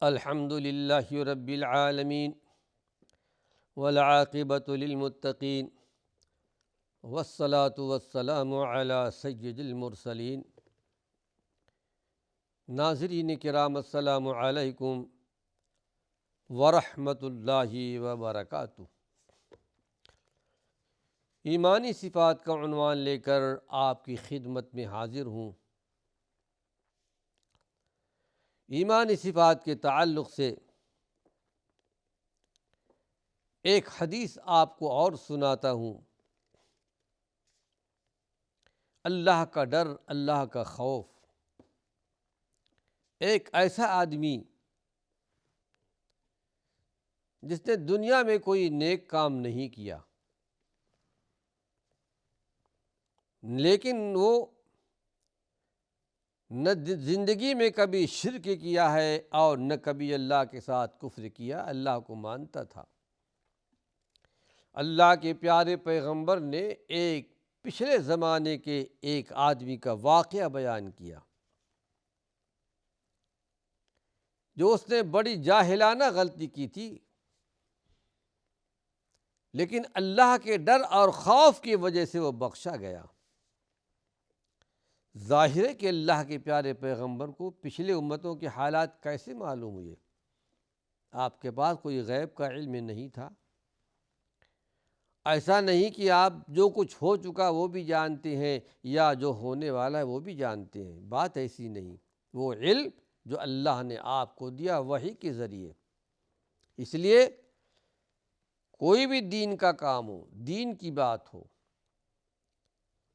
الحمد للہ رب العالمین والعاقبۃ للمتقین والصلاة والسلام علی سید المرسلین۔ ناظرین کرام السلام علیکم ورحمۃ اللہ وبرکاتہ۔ ایمانی صفات کا عنوان لے کر آپ کی خدمت میں حاضر ہوں۔ ایمانی صفات کے تعلق سے ایک حدیث آپ کو اور سناتا ہوں۔ اللہ کا ڈر، اللہ کا خوف۔ ایک ایسا آدمی جس نے دنیا میں کوئی نیک کام نہیں کیا، لیکن وہ نہ زندگی میں کبھی شرک کیا ہے اور نہ کبھی اللہ کے ساتھ کفر کیا، اللہ کو مانتا تھا۔ اللہ کے پیارے پیغمبر نے ایک پچھلے زمانے کے ایک آدمی کا واقعہ بیان کیا جو اس نے بڑی جاہلانہ غلطی کی تھی، لیکن اللہ کے ڈر اور خوف کی وجہ سے وہ بخشا گیا۔ ظاہر ہے کہ اللہ کے پیارے پیغمبر کو پچھلے امتوں کے حالات کیسے معلوم ہوئے؟ آپ کے پاس کوئی غیب کا علم نہیں تھا۔ ایسا نہیں کہ آپ جو کچھ ہو چکا وہ بھی جانتے ہیں یا جو ہونے والا ہے وہ بھی جانتے ہیں، بات ایسی نہیں۔ وہ علم جو اللہ نے آپ کو دیا وحی کے ذریعے۔ اس لیے کوئی بھی دین کا کام ہو، دین کی بات ہو،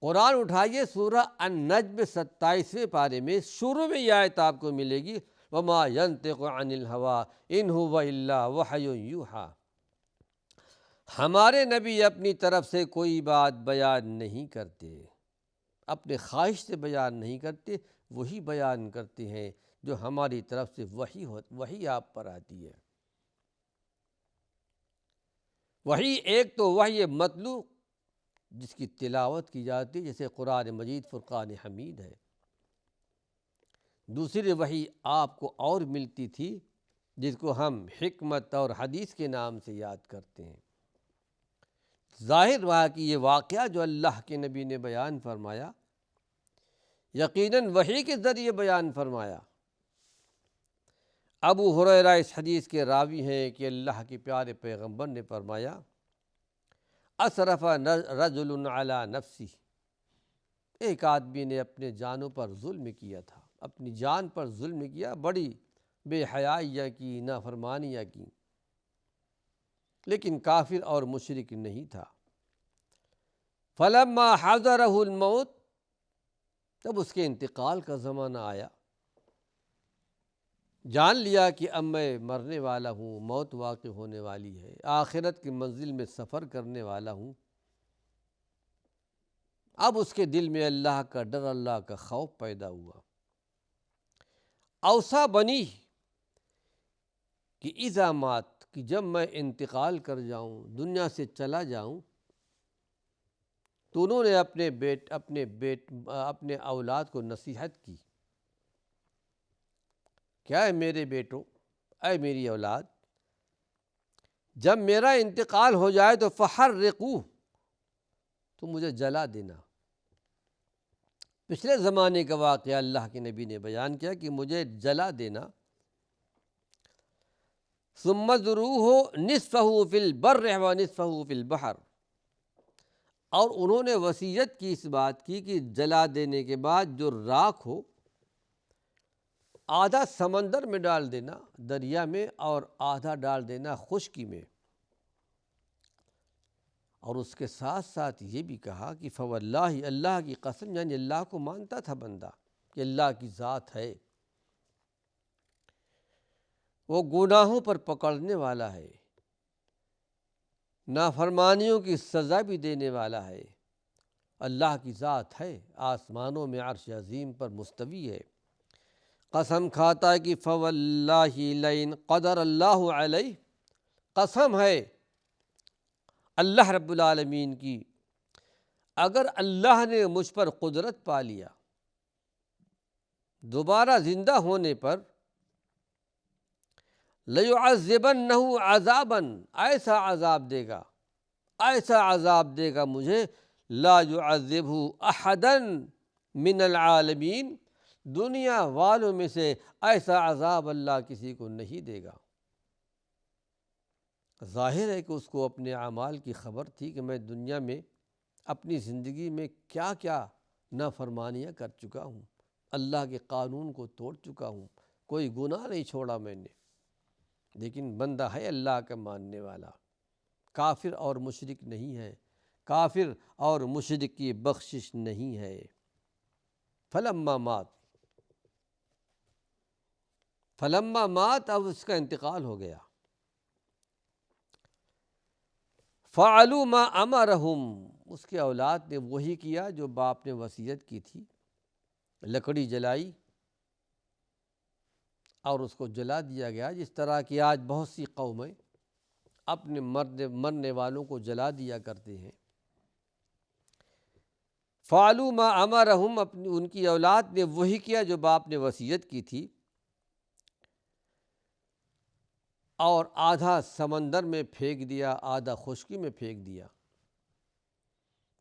قرآن اٹھائیے، سورہ النجم 27ویں پارے میں شروع میں یہ آیت آپ کو ملے گی، وَمَا يَنطِقُ عَنِ الْهَوَىٰ إِنْ هُوَ إِلَّا وَحْيٌ يُوحَىٰ۔ ہمارے نبی اپنی طرف سے کوئی بات بیان نہیں کرتے، اپنے خواہش سے بیان نہیں کرتے، وہی بیان کرتے ہیں جو ہماری طرف سے وحی آپ پر آتی ہے۔ وحی ایک تو وحی مطلوع جس کی تلاوت کی جاتی ہے، جیسے قرآن مجید فرقان حمید ہے۔ دوسری وحی آپ کو اور ملتی تھی جس کو ہم حکمت اور حدیث کے نام سے یاد کرتے ہیں۔ ظاہر ہوا کہ یہ واقعہ جو اللہ کے نبی نے بیان فرمایا، یقیناً وحی کے ذریعے بیان فرمایا۔ ابو ہریرہ اس حدیث کے راوی ہیں کہ اللہ کے پیارے پیغمبر نے فرمایا، اسرف رجل علی نفسہ، ایک آدمی نے اپنے جانوں پر ظلم کیا تھا، اپنی جان پر ظلم کیا، بڑی بے حیائیاں کی، نافرمانیاں کی، لیکن کافر اور مشرک نہیں تھا۔ فلما حضرہ الموت، تب اس کے انتقال کا زمانہ آیا، جان لیا کہ اب میں مرنے والا ہوں، موت واقع ہونے والی ہے، آخرت کی منزل میں سفر کرنے والا ہوں۔ اب اس کے دل میں اللہ کا ڈر، اللہ کا خوف پیدا ہوا۔ اوصا بنی کہ اذا مات، کہ جب میں انتقال کر جاؤں، دنیا سے چلا جاؤں، تو انہوں نے اپنے اولاد کو نصیحت کی، کیا ہے میرے بیٹوں، اے میری اولاد، جب میرا انتقال ہو جائے تو فحرقوہ، تو مجھے جلا دینا۔ پچھلے زمانے کا واقعہ اللہ کے نبی نے بیان کیا کہ مجھے جلا دینا۔ ثم ذروہ نصفہ فی البر ونصفہ فی البحر، اور انہوں نے وصیت کی، اس بات کی کہ جلا دینے کے بعد جو راکھ ہو آدھا سمندر میں ڈال دینا، دریا میں، اور آدھا ڈال دینا خشکی میں۔ اور اس کے ساتھ ساتھ یہ بھی کہا کہ فواللہ، اللہ کی قسم، یعنی اللہ کو مانتا تھا بندہ کہ اللہ کی ذات ہے، وہ گناہوں پر پکڑنے والا ہے، نافرمانیوں کی سزا بھی دینے والا ہے، اللہ کی ذات ہے، آسمانوں میں عرش عظیم پر مستوی ہے۔ قسم کھاتا ہے کہ فواللہ لئن قدر اللہ علیہ، قسم ہے اللہ رب العالمین کی، اگر اللہ نے مجھ پر قدرت پا لیا، دوبارہ زندہ ہونے پر، لَيُعَذِّبَنَّهُ عَذَابًا، ایسا عذاب دے گا مجھے، لا يُعَذِّبْهُ أَحَدًا مِّنَ الْعَالَمِينَ، دنیا والوں میں سے ایسا عذاب اللہ کسی کو نہیں دے گا۔ ظاہر ہے کہ اس کو اپنے اعمال کی خبر تھی کہ میں دنیا میں اپنی زندگی میں کیا کیا نافرمانیاں کر چکا ہوں، اللہ کے قانون کو توڑ چکا ہوں، کوئی گناہ نہیں چھوڑا میں نے۔ لیکن بندہ ہے اللہ کا ماننے والا، کافر اور مشرک نہیں ہے، کافر اور مشرک کی بخشش نہیں ہے۔ فلما مات، اب اس کا انتقال ہو گیا۔ فعلوا ما امرهم، اس کے اولاد نے وہی کیا جو باپ نے وصیت کی تھی، لکڑی جلائی اور اس کو جلا دیا گیا، جس طرح کہ آج بہت سی قومیں اپنے مرنے والوں کو جلا دیا کرتے ہیں۔ فعلوا ما امرهم، ان کی اولاد نے وہی کیا جو باپ نے وصیت کی تھی، اور آدھا سمندر میں پھینک دیا، آدھا خشکی میں پھینک دیا۔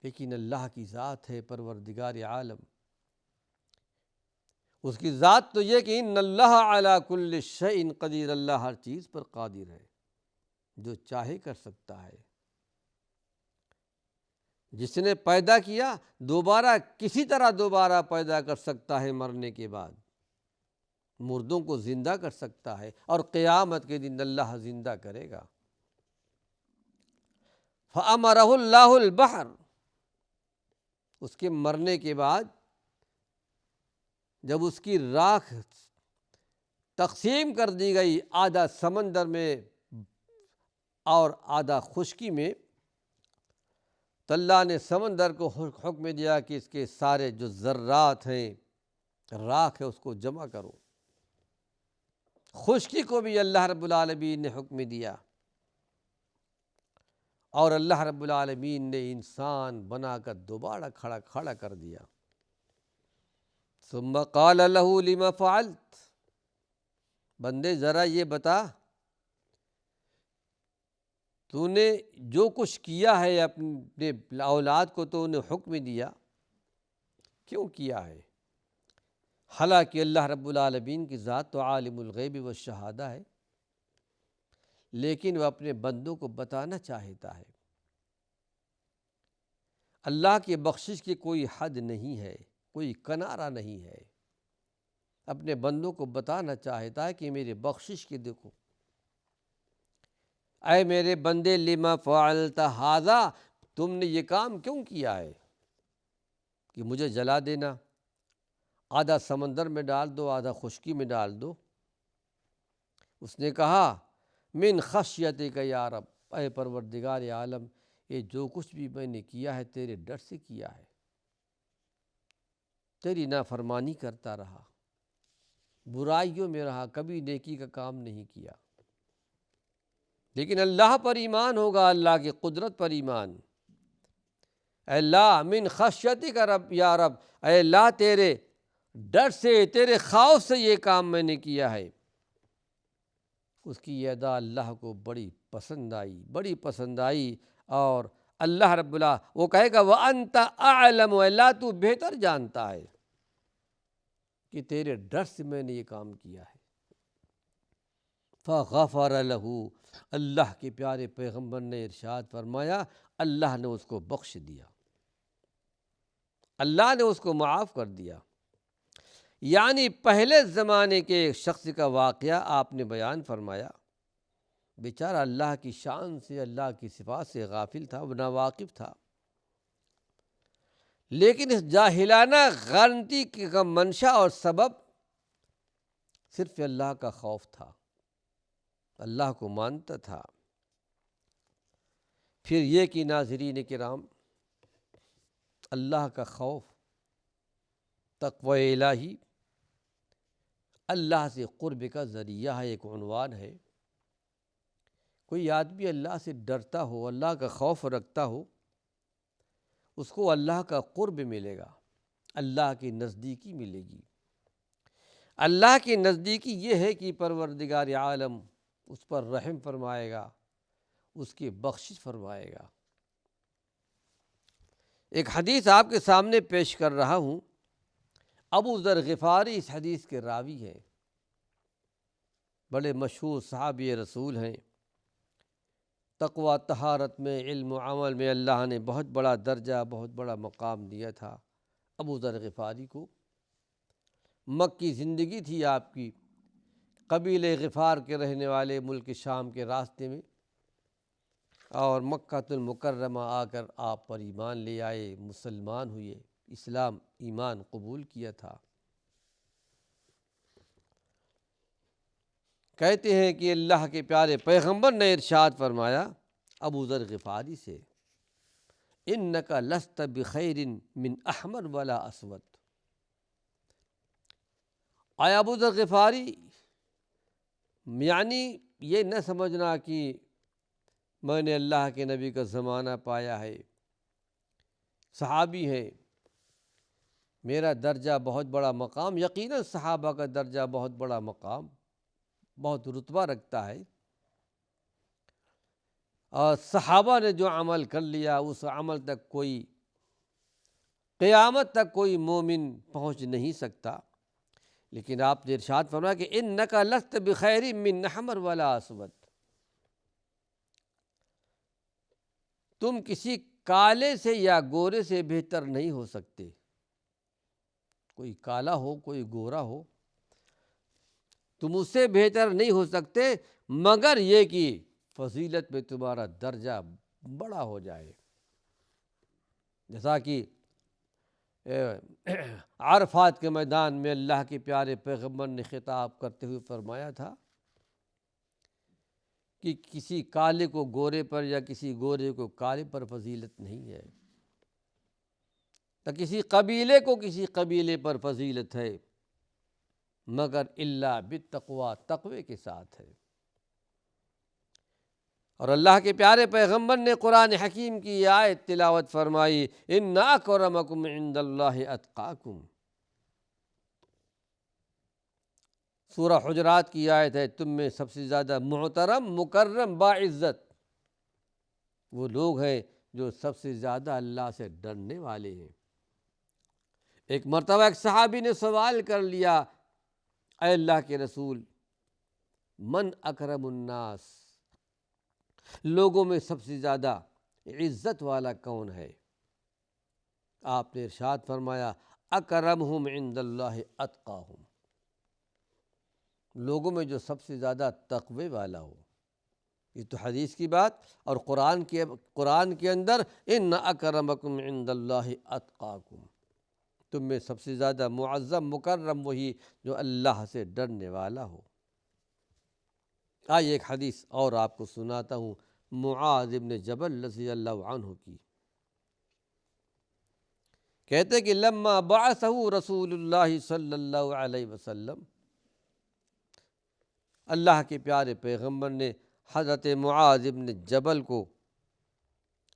لیکن اللہ کی ذات ہے پروردگار عالم، اس کی ذات تو یہ کہ ان اللہ علی کل شیء قدیر، اللہ ہر چیز پر قادر ہے، جو چاہے کر سکتا ہے۔ جس نے پیدا کیا دوبارہ کسی طرح دوبارہ پیدا کر سکتا ہے، مرنے کے بعد مردوں کو زندہ کر سکتا ہے، اور قیامت کے دن اللہ زندہ کرے گا۔ فَأَمَرَهُ اللَّهُ الْبَحْرَ، اس کے مرنے کے بعد جب اس کی راکھ تقسیم کر دی گئی، آدھا سمندر میں اور آدھا خشکی میں، تو اللہ نے سمندر کو حکم دیا کہ اس کے سارے جو ذرات ہیں، راکھ ہے، اس کو جمع کرو۔ خشکی کو بھی اللہ رب العالمین نے حکم دیا، اور اللہ رب العالمین نے انسان بنا کر دوبارہ کھڑا کر دیا۔ ثم قال له لما فعلت، بندے ذرا یہ بتا، تو نے جو کچھ کیا ہے اپنے اولاد کو تو نے حکم دیا، کیوں کیا ہے؟ حالانکہ اللہ رب العالمین کی ذات تو عالم الغیب والشہادہ ہے، لیکن وہ اپنے بندوں کو بتانا چاہتا ہے۔ اللہ کی بخشش کی کوئی حد نہیں ہے، کوئی کنارہ نہیں ہے، اپنے بندوں کو بتانا چاہتا ہے کہ میرے بخشش کی دیکھو، اے میرے بندے لما فعلت ھذا، تم نے یہ کام کیوں کیا ہے کہ مجھے جلا دینا، آدھا سمندر میں ڈال دو، آدھا خشکی میں ڈال دو۔ اس نے کہا من خشیتک یا رب، اے پروردگار عالم، یہ جو کچھ بھی میں نے کیا ہے تیرے ڈر سے کیا ہے، تیری نافرمانی کرتا رہا، برائیوں میں رہا، کبھی نیکی کا کام نہیں کیا۔ لیکن اللہ پر ایمان ہوگا، اللہ کی قدرت پر ایمان۔ اے اللہ من خشیتک رب یا رب، اے اللہ تیرے ڈر سے، تیرے خوف سے یہ کام میں نے کیا ہے۔ اس کی یہ ادا اللہ کو بڑی پسند آئی، اور اللہ رب وہ کہے گا وَأَنْتَ أَعْلَمُ، اللہ تو بہتر جانتا ہے کہ تیرے ڈر سے میں نے یہ کام کیا ہے۔ فَغَفَرَ لَهُ، اللہ کے پیارے پیغمبر نے ارشاد فرمایا، اللہ نے اس کو بخش دیا، اللہ نے اس کو معاف کر دیا۔ یعنی پہلے زمانے کے ایک شخص کا واقعہ آپ نے بیان فرمایا، بیچارہ اللہ کی شان سے، اللہ کی صفات سے غافل تھا، ناواقف تھا، لیکن اس جاہلانہ غلطی کا منشا اور سبب صرف اللہ کا خوف تھا، اللہ کو مانتا تھا۔ پھر یہ کہ ناظرین کرام، اللہ کا خوف، تقوی الہی اللہ سے قرب کا ذریعہ ہے، ایک عنوان ہے۔ کوئی آدمی اللہ سے ڈرتا ہو، اللہ کا خوف رکھتا ہو، اس کو اللہ کا قرب ملے گا، اللہ کی نزدیکی ملے گی۔ اللہ کی نزدیکی یہ ہے کہ پروردگار عالم اس پر رحم فرمائے گا، اس کی بخشش فرمائے گا۔ ایک حدیث آپ کے سامنے پیش کر رہا ہوں۔ ابو ذر غفاری اس حدیث کے راوی ہیں، بڑے مشہور صحابی رسول ہیں۔ تقوی، طہارت میں، علم و عمل میں اللہ نے بہت بڑا درجہ، بہت بڑا مقام دیا تھا ابو ذر غفاری کو۔ مکی زندگی تھی آپ کی، قبیلے غفار کے رہنے والے، ملک شام کے راستے میں، اور مکہ المکرمہ آ کر آپ پر ایمان لے آئے، مسلمان ہوئے، اسلام ایمان قبول کیا تھا۔ کہتے ہیں کہ اللہ کے پیارے پیغمبر نے ارشاد فرمایا ابو ذر غفاری سے، انک لست بخیر من احمر ولا اسود۔ اے ابو ذر غفاری، یعنی یہ نہ سمجھنا کہ میں نے اللہ کے نبی کا زمانہ پایا ہے، صحابی ہے، میرا درجہ بہت بڑا مقام، یقیناً صحابہ کا درجہ بہت بڑا مقام، بہت رتبہ رکھتا ہے، اور صحابہ نے جو عمل کر لیا اس عمل تک کوئی، قیامت تک کوئی مومن پہنچ نہیں سکتا۔ لیکن آپ نے ارشاد فرمایا کہ انک لست بخیر من احمر ولا اسود، تم کسی کالے سے یا گورے سے بہتر نہیں ہو سکتے، کوئی کالا ہو کوئی گورا ہو، تم اس سے بہتر نہیں ہو سکتے، مگر یہ کہ فضیلت میں تمہارا درجہ بڑا ہو جائے۔ جیسا کہ عرفات کے میدان میں اللہ کے پیارے پیغمبر نے خطاب کرتے ہوئے فرمایا تھا کہ کسی کالے کو گورے پر یا کسی گورے کو کالے پر فضیلت نہیں ہے، تو کسی قبیلے کو کسی قبیلے پر فضیلت ہے، مگر الا بالتقوی، تقوی کے ساتھ ہے۔ اور اللہ کے پیارے پیغمبر نے قرآن حکیم کی یہ آیت تلاوت فرمائی، ان اکرمکم عند اللہ اتقاکم۔ سورہ حجرات کی آیت ہے، تم میں سب سے زیادہ محترم، مکرم، باعزت وہ لوگ ہیں جو سب سے زیادہ اللہ سے ڈرنے والے ہیں۔ ایک مرتبہ ایک صحابی نے سوال کر لیا، اے اللہ کے رسول، من اکرم الناس، لوگوں میں سب سے زیادہ عزت والا کون ہے؟ آپ نے ارشاد فرمایا، اکرمہم عند اللہ اتقاہم، لوگوں میں جو سب سے زیادہ تقوی والا ہو۔ یہ تو حدیث کی بات، اور قرآن کے اندر ان اکرمکم عند اللہ اتقاکم، تم میں سب سے زیادہ معظم مکرم وہی جو اللہ سے ڈرنے والا ہو۔ آئیے ایک حدیث اور آپ کو سناتا ہوں، معاذ ابن جبل رضی اللہ عنہ کی۔ کہتے کہ لما بعثہ رسول اللہ صلی اللہ علیہ وسلم، اللہ کے پیارے پیغمبر نے حضرت معاذ ابن جبل کو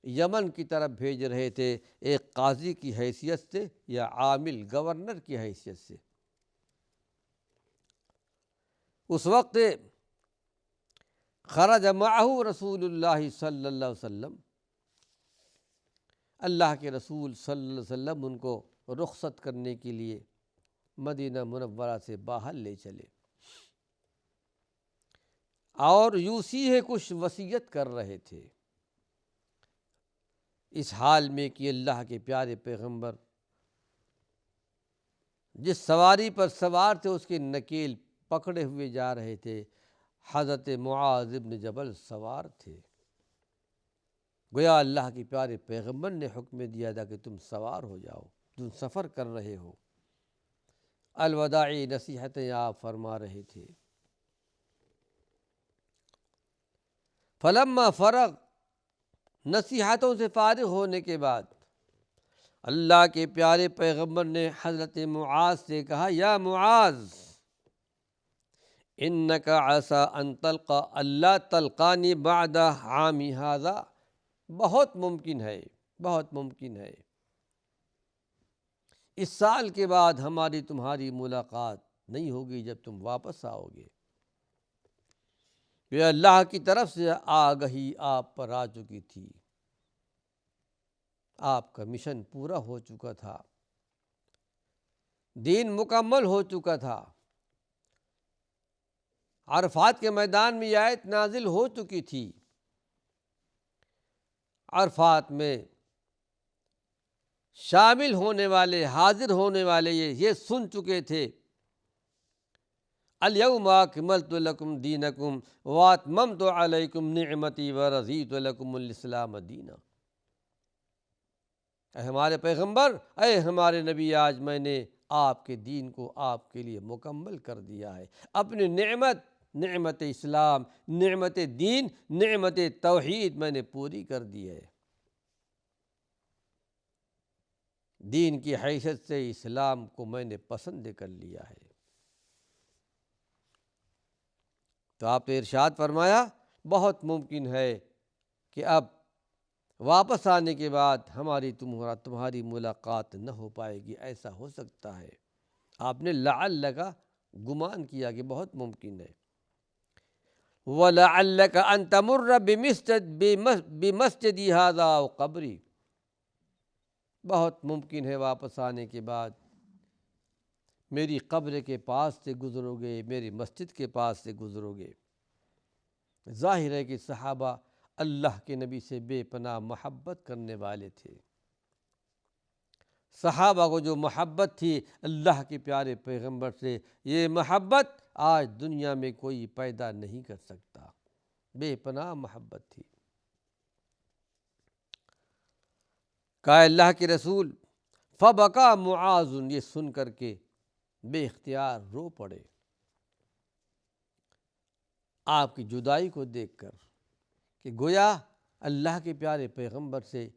یمن کی طرف بھیج رہے تھے، ایک قاضی کی حیثیت سے یا عامل گورنر کی حیثیت سے۔ اس وقت خرج معہ رسول اللہ صلی اللہ علیہ وسلم، اللہ کے رسول صلی اللہ علیہ وسلم ان کو رخصت کرنے کے لیے مدینہ منورہ سے باہر لے چلے، اور یوسی ہے کچھ وصیت کر رہے تھے، اس حال میں کہ اللہ کے پیارے پیغمبر جس سواری پر سوار تھے اس کے نکیل پکڑے ہوئے جا رہے تھے، حضرت معاذ ابن جبل سوار تھے۔ گویا اللہ کے پیارے پیغمبر نے حکم دیا تھا کہ تم سوار ہو جاؤ، تم سفر کر رہے ہو، الوداعی نصیحتیں آپ فرما رہے تھے۔ فلما فرغ، نصیحتوں سے فارغ ہونے کے بعد اللہ کے پیارے پیغمبر نے حضرت معاذ سے کہا، یا معاذ انک عسی ان تلقى اللہ تلقانی بعد عامی ھذا، بہت ممکن ہے، بہت ممکن ہے اس سال کے بعد ہماری تمہاری ملاقات نہیں ہوگی جب تم واپس آؤ گے۔ کہ اللہ کی طرف سے آگہی آپ پر آ چکی تھی، آپ کا مشن پورا ہو چکا تھا، دین مکمل ہو چکا تھا، عرفات کے میدان میں یہ آیت نازل ہو چکی تھی، عرفات میں شامل ہونے والے، حاضر ہونے والے یہ سن چکے تھے، الیوم اکملت لکم دینکم واتممت علیکم نعمتی ورضیت لکم الاسلام دینا۔ اے ہمارے پیغمبر، اے ہمارے نبی، آج میں نے آپ کے دین کو آپ کے لیے مکمل کر دیا ہے، اپنی نعمت اسلام، نعمت دین، نعمت توحید میں نے پوری کر دی ہے۔ دین کی حیثیت سے اسلام کو میں نے پسند کر لیا ہے۔ تو آپ نے ارشاد فرمایا بہت ممکن ہے کہ اب واپس آنے کے بعد تمہاری ملاقات نہ ہو پائے گی، ایسا ہو سکتا ہے۔ آپ نے لعل کا گمان کیا کہ بہت ممکن ہے۔ وَلَعَلَّكَ أَن تَمُرَّ بِمَسْجِدِي هَذَا أَوْ قَبْرِي، بہت ممکن ہے واپس آنے کے بعد میری قبر کے پاس سے گزرو گے، میری مسجد کے پاس سے گزرو گے۔ ظاہر ہے کہ صحابہ اللہ کے نبی سے بے پناہ محبت کرنے والے تھے۔ صحابہ کو جو محبت تھی اللہ کے پیارے پیغمبر سے، یہ محبت آج دنیا میں کوئی پیدا نہیں کر سکتا، بے پناہ محبت تھی۔ کہا اللہ کے رسول، فبکا معاذ، یہ سن کر کے بے اختیار رو پڑے آپ کی جدائی کو دیکھ کر، کہ گویا اللہ کے پیارے پیغمبر سے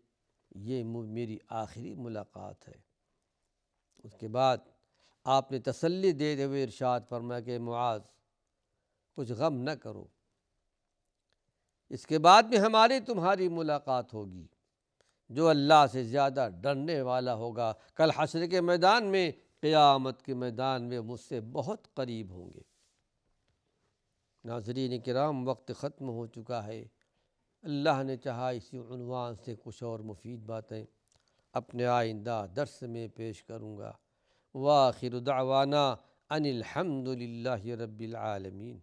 یہ میری آخری ملاقات ہے۔ اس کے بعد آپ نے تسلی دیتے ہوئے ارشاد فرمایا کہ معاذ، کچھ غم نہ کرو، اس کے بعد بھی ہماری تمہاری ملاقات ہوگی۔ جو اللہ سے زیادہ ڈرنے والا ہوگا کل حشر کے میدان میں، قیامت کے میدان میں مجھ سے بہت قریب ہوں گے۔ ناظرین کرام، وقت ختم ہو چکا ہے۔ اللہ نے چاہا اسی عنوان سے کچھ اور مفید باتیں اپنے آئندہ درس میں پیش کروں گا۔ وآخر دعوانا ان الحمد للہ رب العالمین۔